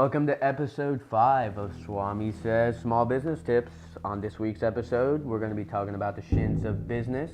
Welcome to episode 5 of Swami Says Small Business Tips. On this week's episode, we're going to be talking about the shins of business,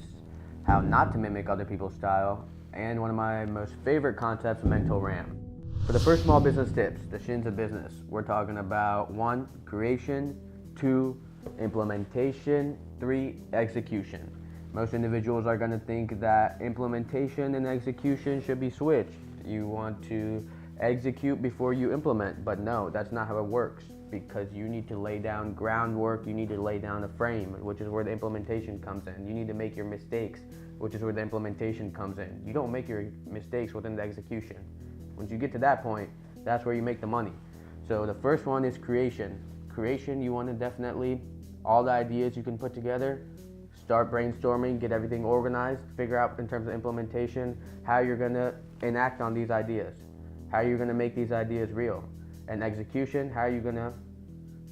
how not to mimic other people's style, and one of my most favorite concepts, mental RAM. For the first small business tips, the shins of business, we're talking about 1, creation, 2, implementation, 3, execution. Most individuals are going to think that implementation and execution should be switched. You want to execute before you implement, but no, that's not how it works, because you need to lay down groundwork, you need to lay down a frame, which is where the implementation comes in. You need to make your mistakes, which is where the implementation comes in. You don't make your mistakes within the execution. Once you get to that point, that's where you make the money. So the first one is creation. Creation, you want to definitely, all the ideas you can put together, start brainstorming, get everything organized, figure out in terms of implementation how you're going to enact on these ideas. How are you going to make these ideas real? And execution, how are you going to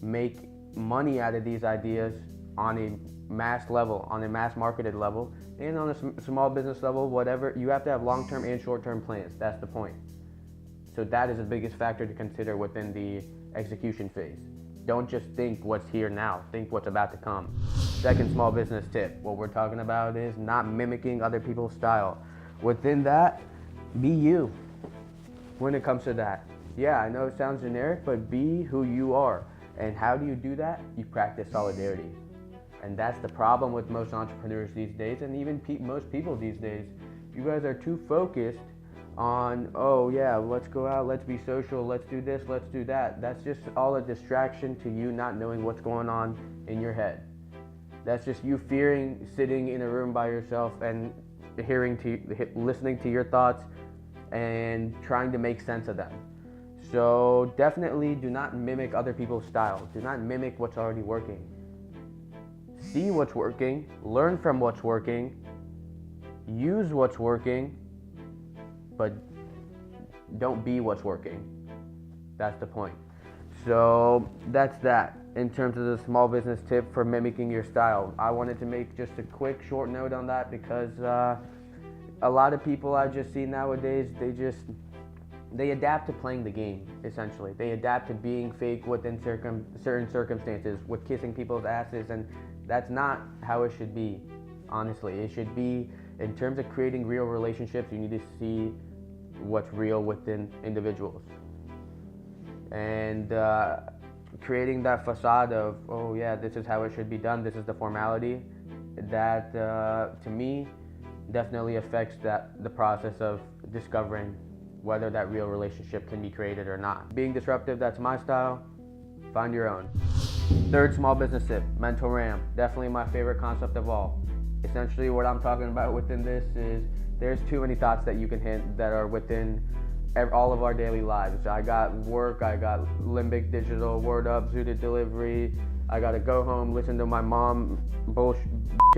make money out of these ideas on a mass level, on a mass marketed level, and on a small business level, whatever. You have to have long-term and short-term plans. That's the point. So that is the biggest factor to consider within the execution phase. Don't just think what's here now, think what's about to come. Second small business tip, what we're talking about is not mimicking other people's style. Within that, be you. When it comes to that, yeah, I know it sounds generic, but be who you are. And how do you do that? You practice solidarity. And that's the problem with most entrepreneurs these days, and even most people these days. You guys are too focused on, oh yeah, let's go out, let's be social, let's do this, let's do that. That's just all a distraction to you not knowing what's going on in your head. That's just you fearing sitting in a room by yourself and listening to your thoughts and trying to make sense of them. So definitely do not mimic other people's style. Do not mimic what's already working. See what's working, learn from what's working, use what's working, but don't be what's working. That's the point. So that's that in terms of the small business tip for mimicking your style. I wanted to make just a quick short note on that because a lot of people I just see nowadays, they adapt to playing the game, essentially. They adapt to being fake within certain circumstances, with kissing people's asses, and that's not how it should be, honestly. It should be, in terms of creating real relationships, you need to see what's real within individuals. And creating that facade of, oh yeah, this is how it should be done, this is the formality, that to me, definitely affects the process of discovering whether that real relationship can be created or not. Being disruptive, that's my style. Find your own. Third small business tip, mental RAM. Definitely my favorite concept of all. Essentially what I'm talking about within this is there's too many thoughts that you can hit that are within all of our daily lives. I got work, I got Limbic Digital, Word Up, Zooted Delivery. I gotta go home, listen to my mom bullshit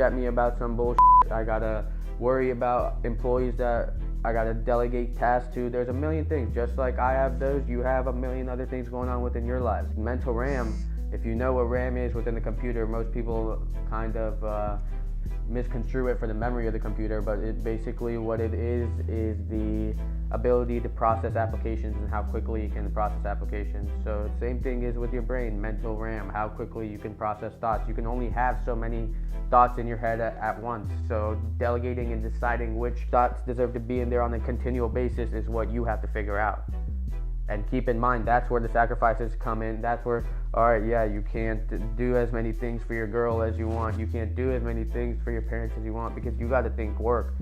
at me about some bullshit. I gotta worry about employees that I gotta delegate tasks to. There's a million things. Just like I have those, you have a million other things going on within your lives. Mental RAM, if you know what RAM is within the computer, most people kind of misconstrue it for the memory of the computer, but basically what it is the ability to process applications and how quickly you can process applications. So same thing is with your brain, mental RAM, how quickly you can process thoughts. You can only have so many thoughts in your head at once. So delegating and deciding which thoughts deserve to be in there on a continual basis is what you have to figure out. And keep in mind, that's where the sacrifices come in. That's where, all right, yeah, you can't do as many things for your girl as you want. You can't do as many things for your parents as you want, because you got to think work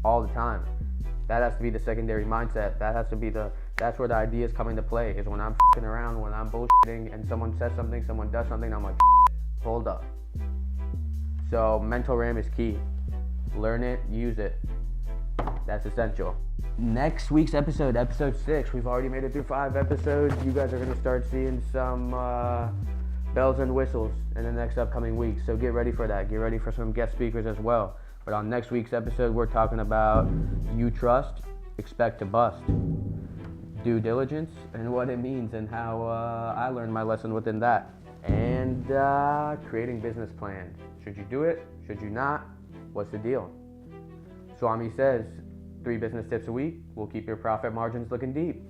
all the time. That has to be the secondary mindset. That has to be that's where the ideas come into play, is when I'm f***ing around, when I'm bullshitting and someone says something, someone does something, I'm like, hold up. So mental RAM is key. Learn it, use it. That's essential. Next week's episode 6. We've already made it through 5 episodes. You guys are going to start seeing some bells and whistles in the next upcoming weeks. So get ready for that. Get ready for some guest speakers as well. But on next week's episode, we're talking about you trust, expect to bust, due diligence, and what it means, and how I learned my lesson within that. And creating business plans. Should you do it? Should you not? What's the deal? Swami says, 3 business tips a week will keep your profit margins looking deep.